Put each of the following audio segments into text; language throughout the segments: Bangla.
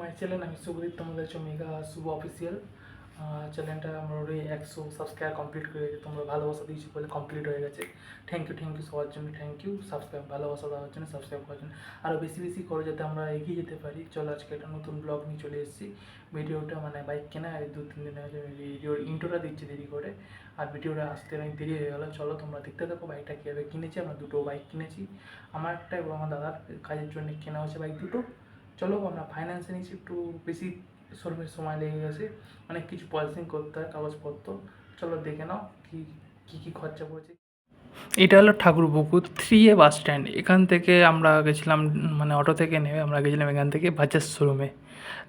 My channel. আমি শুভদীপ, তোমাদের হচ্ছে মেগা শুভ অফিসিয়াল চ্যানেলটা আমার ওই 100 সাবস্ক্রাইব কমপ্লিট করে গেছে। তোমরা ভালোবাসা দিয়েছি বলে কমপ্লিট হয়ে গেছে। থ্যাংক ইউ সবার জন্য, থ্যাংক ইউ সাবস্ক্রাইব ভালোবাসা দেওয়ার জন্য, সাবস্ক্রাইব করার জন্য। আরও বেশি বেশি করে যাতে আমরা এগিয়ে যেতে পারি। চলো আজকে একটা নতুন ব্লগ নিয়ে চলে এসেছি। ভিডিওটা মানে বাইক কেনা 2-3 দিন আগে ভিডিওর ইন্ট্রোটা দিচ্ছি দেরি করে, আর ভিডিওটা আসতে অনেক দেরি হয়ে গেলো। চলো তোমরা দেখতে থাকো বাইকটা কীভাবে কিনেছি। আমরা দুটো বাইক কিনেছি, আমার একটা এবং আমার দাদার কাজের জন্য কেনা হয়েছে বাইক দুটো। চলো আমরা ফাইন্যান্সে নিয়েছি, একটু বেশি শোরুমের সময় লেগে গেছে, অনেক কিছু প্রসেসিং করতে হয়, কাগজপত্র। চলো দেখে নাও কী খরচা পড়েছে। এটা হলো ঠাকুরপুকুর 3A বাস স্ট্যান্ড। এখান থেকে আমরা গেছিলাম, মানে অটো থেকে নেমে আমরা গেছিলাম এখান থেকে বাজাজ শোরুমে।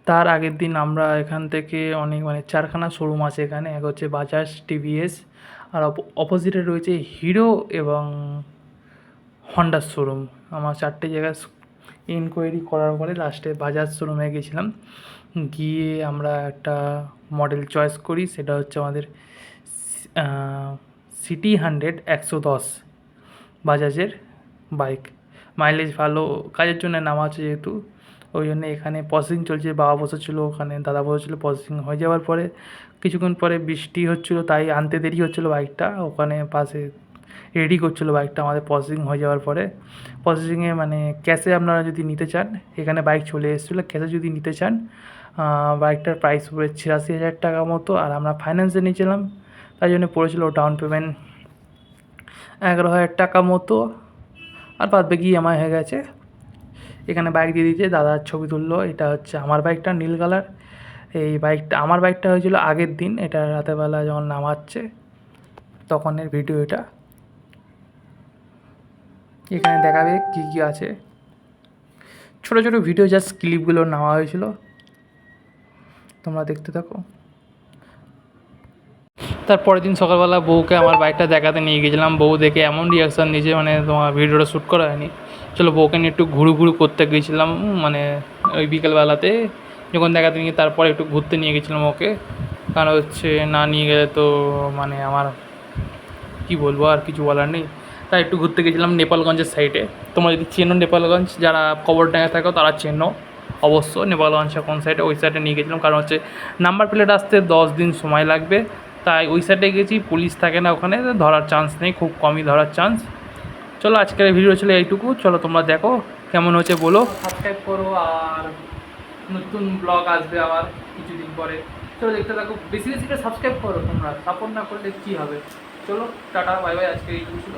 তার আগের দিন আমরা এখান থেকে অনেক মানে 4খানা শোরুম আছে এখানে। এক হচ্ছে বাজাজ, টিভিএস, আর অপোজিটে রয়েছে হিরো এবং হন্ডার শোরুম। আমার 4টে জায়গায় ইনকোয়ারি করার পরে লাস্টে বাজাজ শোরুমে গেছিলাম। গিয়ে আমরা একটা মডেল চয়েস করি, সেটা হচ্ছে আমাদের সিটি 100 110 বাজাজের বাইক। মাইলেজ ভালো, কাজের জন্য নাম আছে যেহেতু, ওই জন্য এখানে প্রসেসিং চলছে। বাবা বসেছিলো ওখানে, দাদা বসেছিলো। প্রসেসিং হয়ে যাওয়ার পরে কিছুক্ষণ পরে বৃষ্টি হচ্ছিলো, তাই আনতে দেরি হচ্ছিলো বাইকটা। ওখানে পাশে রেডি করছিলো বাইকটা। আমাদের প্রসেসিং হয়ে যাওয়ার পরে প্রসেসিংয়ে মানে ক্যাশে আপনারা যদি নিতে চান, এখানে বাইক চলে এসেছিলো। ক্যাশে যদি নিতে চান বাইকটার প্রাইস পড়ে 86,000 টাকা মতো, আর আমরা ফাইন্যান্সে নিয়েছিলাম, তাই জন্য পড়েছিল ডাউন পেমেন্ট 11,000 টাকা মতো, আর বাদ বাকি ইএমআই হয়ে গেছে। এখানে বাইক দিয়ে দিয়েছে, দাদার ছবি তুললো। এটা হচ্ছে আমার বাইকটা, নীল কালার। এই বাইকটা আমার বাইকটা হয়েছিল আগের দিন, এটা রাতেরবেলা যখন নামাচ্ছে তখনের ভিডিও এটা। এখানে দেখাবে কী কী আছে, ছোটো ছোটো ভিডিও জাস্ট ক্লিপগুলো নেওয়া হয়েছিল, তোমরা দেখতে থাকো। তারপরের দিন সকালবেলা বউকে আমার বাইকটা দেখাতে নিয়ে গেছিলাম। বউ দেখে এমন রিয়াকশান দিয়েছে, মানে তোমার ভিডিওটা শ্যুট করা হয়নি। চলো বউকে নিয়ে একটু ঘুরু করতে গেছিলাম, মানে ওই বিকেলবেলাতে যখন দেখাতে নিয়ে, তারপরে একটু ঘুরতে নিয়ে গেছিলাম ওকে। কারণ হচ্ছে না নিয়ে গেলে তো মানে আমার কী বলবো, আর কিছু বলার নেই। তাই একটু ঘুরতে গেছিলাম নেপালগঞ্জের সাইডে। তোমরা যদি চেনো নেপালগঞ্জ, যারা কবরডাঙ্গায় থাকো তারা চেনো অবশ্য নেপালগঞ্জটা কোন সাইডে, ওই সাইডে নিয়ে গেছিলাম। কারণ হচ্ছে নাম্বার প্লেট আসতে 10 দিন সময় লাগবে, তাই ওই সাইডে গেছি। পুলিশ থাকে না ওখানে, ধরার চান্স নেই, খুব কমই ধরার চান্স। চলো আজকের ভিডিও ছিল এইটুকু। চলো তোমরা দেখো কেমন হচ্ছে বলো, সাবস্ক্রাইব করো, আর নতুন ব্লগ আসবে আবার কিছুদিন পরে। চলো দেখতে থাকো, বেশি বেশি করে সাবস্ক্রাইব করো। তোমরা সাপোর্ট না করলে কী হবে। চলো টাটা, বাই বাই, আজকে এইটুকু ছিল।